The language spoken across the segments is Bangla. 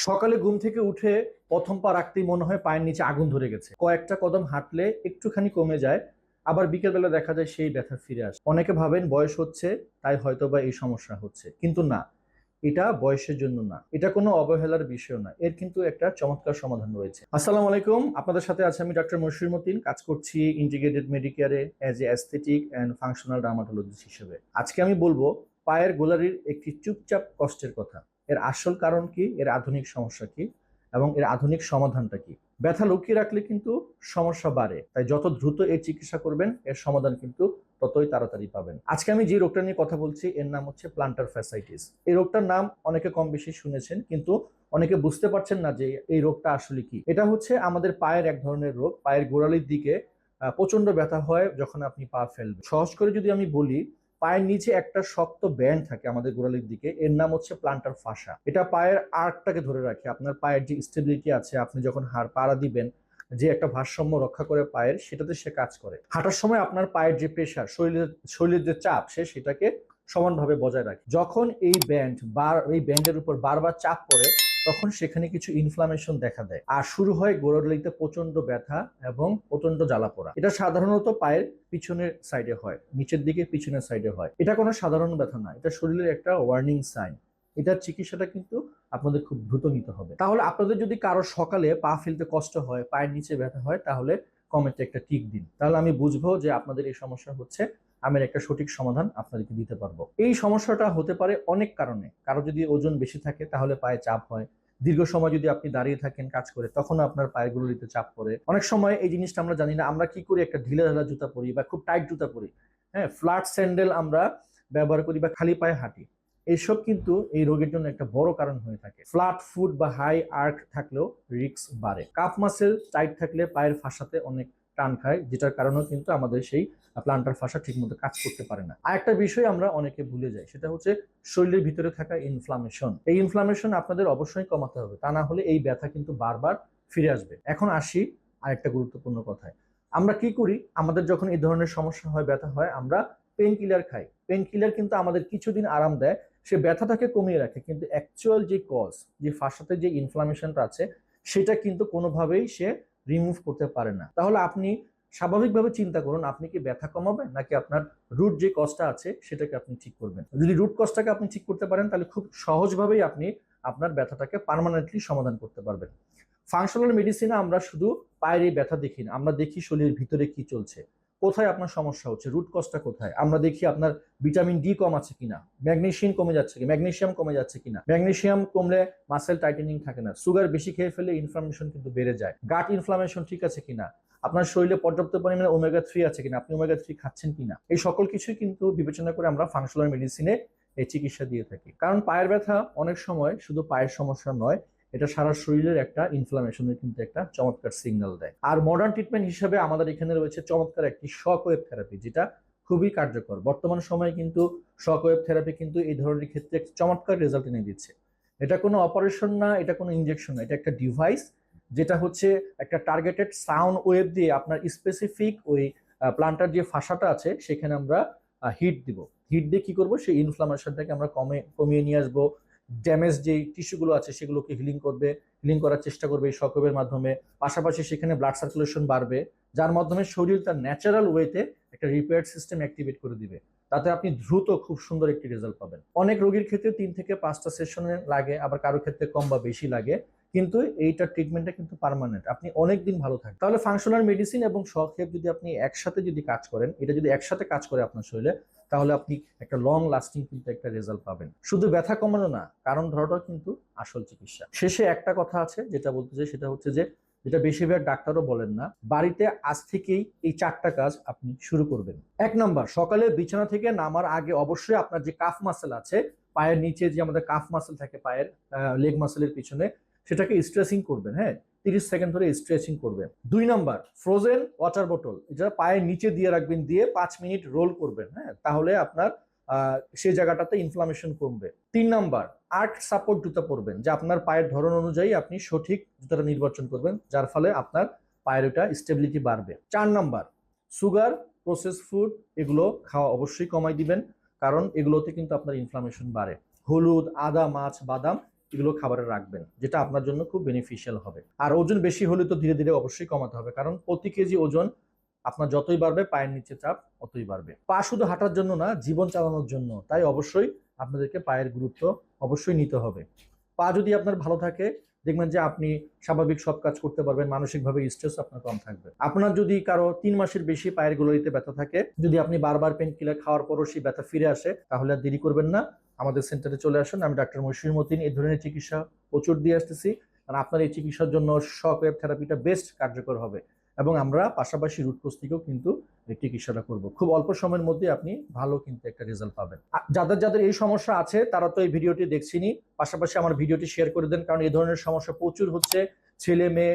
সকালে ঘুম থেকে উঠে প্রথম পা রাখতেই মনে হয় পায়ের নিচে আগুন ধরে গেছে। কয়েকটা কদম হাঁটলে একটুখানি কমে যায়, আবার বিকেলবেলা দেখা যায় সেই ব্যথা ফিরে আসে। অনেকে ভাবেন বয়স হচ্ছে তাই হয়তোবা এই সমস্যা হচ্ছে, কিন্তু না, এটা বয়সের জন্য না, এটা কোনো অবহেলার বিষয় না, এর কিন্তু একটা চমৎকার সমাধান রয়েছে। আসসালামু আলাইকুম, আপনাদের সাথে আছে আমি ডক্টর মশির মতিন, কাজ করছি ইন্টিগ্রেটেড মেডিকেয়ারে as a aesthetic and functional dermatologist হিসেবে। আজকে আমি বলবো পায়ের গোলারির একটি চুপচাপ কষ্টের কথা। এর আসল কারণ কি, এর আধুনিক সমস্যা কি, এবং এর আধুনিক সমাধানটা কি। ব্যথা লুকিয়ে রাখলে কিন্তু সমস্যা বাড়ে, তাই যত দ্রুত এর চিকিৎসা করবেন এর সমাধান কিন্তু ততই তাড়াতাড়ি পাবেন। আজকে আমি যে রোগটা নিয়ে কথা বলছি এর নাম হচ্ছে প্লান্টার ফ্যাসাইটিস। এই রোগটার নাম অনেকে কম বেশি শুনেছেন, কিন্তু অনেকে বুঝতে পারছেন না যে এই রোগটা আসলে কি। এটা হচ্ছে আমাদের পায়ের এক ধরনের রোগ। পায়ের গোড়ালির দিকে প্রচন্ড ব্যথা হয় যখন আপনি পা ফেলবেন। সহজ করে যদি আমি বলি, পায়ের নিচে একটা শক্ত ব্যান্ড থাকে আমাদের গোড়ালির দিকে, এর নাম হচ্ছে প্লান্টার ফাসা। এটা পায়ের আর্কটাকে ধরে রাখে। আপনার পায়ের যে স্টেবিলিটি আছে, আপনি যখন হাড় পাড়া দিবেন, যে একটা ভারসাম্য রক্ষা করে পায়ের, সেটাতে সে কাজ করে। হাঁটার সময় আপনার পায়ের যে প্রেশার, শরীরের যে চাপ, সেটাকে সমানভাবে বজায় রাখে। যখন এই ব্যান্ডের উপর বারবার চাপ পড়ে, তখন সেখানে কিছু ইনফ্লামেশন দেখা দেয় আর শুরু হয় গোড়ালিতে প্রচন্ড ব্যথা এবং প্রচন্ড জ্বালা পোড়া। এটা সাধারণত পায়ের পিছনের সাইডে হয়, নিচের দিকে পিছনের সাইডে হয়। এটা কোনো সাধারণ ব্যথা না, এটা শরীরের একটা ওয়ার্নিং সাইন। এটার চিকিৎসাটা কিন্তু আপনাদের খুব দ্রুত নিতে হবে। তাহলে আপনাদের যদি কারো সকালে পা ফেলতে কষ্ট হয়, পায়ের নিচে ব্যথা হয়, তাহলে কমেন্টে একটা টিক দিন, তাহলে আমি বুঝবো যে আপনাদের এই সমস্যা হচ্ছে। আমি একটা সঠিক সমাধান আপনাদেরকে দিতে পারবো। এই সমস্যাটা হতে পারে অনেক কারণে। কারো যদি ওজন বেশি থাকে তাহলে পায়ে চাপ হয়। দীর্ঘ সময় যদি আপনি দাঁড়িয়ে থাকেন কাজ করে, তখন আপনার পায়ের গুলোতে চাপ পড়ে। অনেক সময় এই জিনিসটা আমরা জানি না, আমরা কি করি, একটা ঢিলা ঢালা জুতা পরি বা খুব টাইট জুতা পরি, হ্যাঁ, ফ্ল্যাট স্যান্ডেল আমরা ব্যবহার করি বা খালি পায়ে হাঁটি। এইসব কিন্তু এই রোগের জন্য একটা বড় কারণ হয়ে থাকে। ফ্ল্যাট ফুট বা হাই আর্ক থাকলেও রিস্ক বাড়ে। কাফ মাসেল টাইট থাকলে পায়ের ফাঁসাতে অনেক টান খায়, যেটার কারণেও কিন্তু আমাদের সেই প্লান্টার ফাঁসা ঠিকমতো কাজ করতে পারে না। আর একটা বিষয় আমরা অনেকে ভুলে যাই, সেটা হচ্ছে শরীরের ভিতরে থাকা ইনফ্লামেশন। এই ইনফ্লামেশন আপনাদের অবশ্যই কমাতে হবে, তা না হলে এই ব্যথা কিন্তু বারবার ফিরে আসবে। এখন আসি আরেকটা গুরুত্বপূর্ণ কথায়। আমরা কি করি, আমাদের যখন এই ধরনের সমস্যা হয়, ব্যথা হয়, আমরা পেন কিলার খাই। পেন কিলার কিন্তু আমাদের কিছুদিন আরাম দেয়, সে ব্যথাটাকে কমিয়ে রাখে, কিন্তু অ্যাকচুয়াল যে কজ, যে ফাঁসাতে যে ইনফ্লামেশনটা আছে, সেটা কিন্তু কোনোভাবেই সে রিমুভ করতে পারে না। তাহলে আপনি স্বাভাবিকভাবে চিন্তা করুন, আপনি কি ব্যথা কমাবেন নাকি আপনার রুট যে কজটা আছে সেটাকে আপনি ঠিক করবেন। যদি রুট কজটাকে আপনি ঠিক করতে পারেন, তাহলে খুব সহজভাবেই আপনি আপনার ব্যথাটাকে পার্মানেন্টলি সমাধান করতে পারবেন। ফাংশনাল মেডিসিনে আমরা শুধু পায়ের এই ব্যথা দেখি না, আমরা দেখি শরীরের ভিতরে কি চলছে, কোথায় আপনার সমস্যা হচ্ছে, রুট কজটা কোথায়। আমরা দেখি আপনার ভিটামিন ডি কম আছে কিনা, ম্যাগনেসিয়াম কমে যাচ্ছে কি, ম্যাগনেসিয়াম কমে যাচ্ছে কিনা। ম্যাগনেসিয়াম কমলে মাসেল টাইটেনিং থাকে না। সুগার বেশি খেয়ে ফেলে ইনফ্লামেশন কিন্তু বেড়ে যায়। গাট ইনফ্লামেশন ঠিক আছে কিনা, আপনার শরীরে পর্যাপ্ত পরিমাণে ওমেগা 3 আছে কিনা, আপনি ওমেগা 3 খাচ্ছেন কিনা, এই সকল কিছুই কিন্তু বিবেচনা করে আমরা ফাংশনাল মেডিসিনে এই চিকিৎসা দিয়ে থাকি। কারণ পায়ের ব্যথা অনেক সময় শুধু পায়ের সমস্যা নয়, এটা সারা শরীরের একটা ইনফ্লামেশনের কিন্তু একটা চমৎকার সিগন্যাল দেয়। আর মডার্ন ট্রিটমেন্ট হিসেবে আমাদের এখানে রয়েছে চমৎকার একটি শক ওয়েভ থেরাপি, যেটা খুবই কার্যকর। বর্তমান সময়ে কিন্তু শক ওয়েভ থেরাপি কিন্তু এই ধরনের ক্ষেত্রে চমৎকার রেজাল্ট এনে দিচ্ছে। এটা কোনো অপারেশন না, এটা কোনো ইনজেকশন না, এটা একটা ডিভাইস, যেটা হচ্ছে একটা টার্গেটেড সাউন্ড ওয়েভ দিয়ে আপনার স্পেসিফিক ওই প্লান্টার যে ফাঁসাটা আছে সেখানে আমরা হিট দিব। হিট দিয়ে কি করবো, সেই ইনফ্লামেশনটাকে আমরা কমিয়ে নিয়ে আসবো। ড্যামেজ যে টিস্যুগুলো আছে সেগুলোকে হিলিং করার চেষ্টা করবে এই শকওয়েভের মাধ্যমে। পাশাপাশি সেখানে ব্লাড সার্কুলেশন বাড়বে, যার মাধ্যমে শরীর তার ন্যাচারাল ওয়েতে একটা রিপেয়ার সিস্টেম অ্যাক্টিভেট করে দিবে। তাতে আপনি দ্রুত খুব সুন্দর একটি রেজাল্ট পাবেন। অনেক রোগীর ক্ষেত্রে 3 থেকে 5টা সেশনে লাগে, আবার কারো ক্ষেত্রে কম বা বেশি লাগে, কিন্তু এইটার ট্রিটমেন্টটা কিন্তু পার্মানেন্ট, আপনি অনেক দিন ভালো থাকবেন। তাহলে ফাংশনাল মেডিসিন এবং শক ওয়েভ যদি আপনি একসাথে যদি কাজ করেন, এটা যদি একসাথে কাজ করে আপনার শরীরে, তাহলে আপনি একটা লং লাস্টিং কিন্তু একটা রেজাল্ট পাবেন। শুধু ব্যথা কমানো না, কারণ ধরাটাও কিন্তু আসল চিকিৎসা। শেষে একটা কথা আছে যেটা বলতে চাই, সেটা হচ্ছে যে, যেটা বেশিরভাগ ডাক্তারও বলেন না, বাড়িতে আজ থেকেই এই 4টা কাজ আপনি শুরু করবেন। 1 নম্বর, সকালে বিছানা থেকে নামার আগে অবশ্যই আপনার যে কাফ মাসেল আছে, পায়ের নিচে যে আমাদের কাফ মাসেল থাকে পায়ের লেগ মাসেলের পিছনে, সেটাকে স্ট্রেচিং করবেন। হ্যাঁ, 30 সেকেন্ড ধরে স্ট্রেচিং করবেন। 2 নম্বর, ফ্রোজেন ওয়াটার বোতল এটা পায়ের নিচে দিয়ে রাখবেন, দিয়ে 5 মিনিট রোল করবেন। হ্যাঁ, তাহলে আপনার সেই জায়গাটাতে ইনফ্লামেশন কমবে। 3 নম্বর, আর্ক সাপোর্ট জুতা পরবেন, যে আপনার পায়ের ধরন অনুযায়ী আপনি সঠিক জুতাটা নির্বাচন করবেন, যার ফলে আপনার পায়ের ওটা স্টেবিলিটি বাড়বে। 4 নম্বর, সুগার, প্রসেস ফুড এগুলো খাওয়া অবশ্যই কমাই দিবেন, কারণ এগুলোতে কিন্তু আপনার ইনফ্লামেশন বাড়ে। হলুদ, আদা, মাছ, বাদাম এগুলো খাবারে রাখবেন, যেটা আপনার জন্য খুব বেনিফিশিয়াল হবে। আর ওজন বেশি হলে তো ধীরে ধীরে অবশ্যই কমাতে হবে, কারণ প্রতি কেজি ওজন আপনার যতই বাড়বে পায়ের নিচে চাপ অতই বাড়বে। পা শুধু হাঁটার জন্য না, জীবন চালানোর জন্য, তাই অবশ্যই আপনাদেরকে পায়ের গুরুত্ব অবশ্যই নিতে হবে। পা যদি আপনার ভালো থাকে, দেখবেন যে আপনি স্বাভাবিক সব কাজ করতে পারবেন, মানসিকভাবে স্ট্রেস আপনার কম থাকবে। আপনার যদি কারো 3 মাসের বেশি পায়ের গোড়ালিতে ব্যথা থাকে, যদি আপনি বারবার পেন কিলার খাওয়ার পরও সেই ব্যথা ফিরে আসে, তাহলে আর দেরি করবেন না, আমাদের সেন্টারে চলে আসুন। আমি ডাক্তার মশিউর মতিন এই ধরনের চিকিৎসা প্রচুর দিয়ে আসতেছি, কারণ আপনার এই চিকিৎসার জন্য শক ওয়েভ থেরাপিটা বেস্ট কার্যকর হবে, এবং আমরা পাশাপাশি রুট কোজ থেকেও কিন্তু এই চিকিৎসাটা করব। খুব অল্প সময়ের মধ্যে আপনি ভালো কিন্তু একটা রেজাল্ট পাবেন। যাদের যাদের এই সমস্যা আছে তারা তো এই ভিডিওটি দেখছেনই, পাশাপাশি আমার ভিডিওটি শেয়ার করে দেন, কারণ এই ধরনের সমস্যা প্রচুর হচ্ছে। ছেলে মেয়ে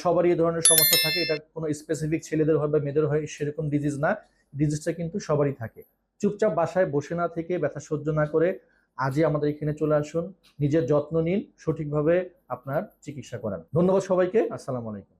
সবারই এই ধরনের সমস্যা থাকে, এটা কোনো স্পেসিফিক ছেলেদের হয় বা মেয়েদের হয় সেরকম ডিজিজ না, ডিজিজটা কিন্তু সবারই থাকে। চুপচাপ বাসায় বসে না থেকে, ব্যথা সহ্য না করে আজই আমাদের এখানে চলে আসুন, নিজের যত্ন নিন, সঠিকভাবে আপনার চিকিৎসা করান। ধন্যবাদ সবাইকে, আসসালামু আলাইকুম।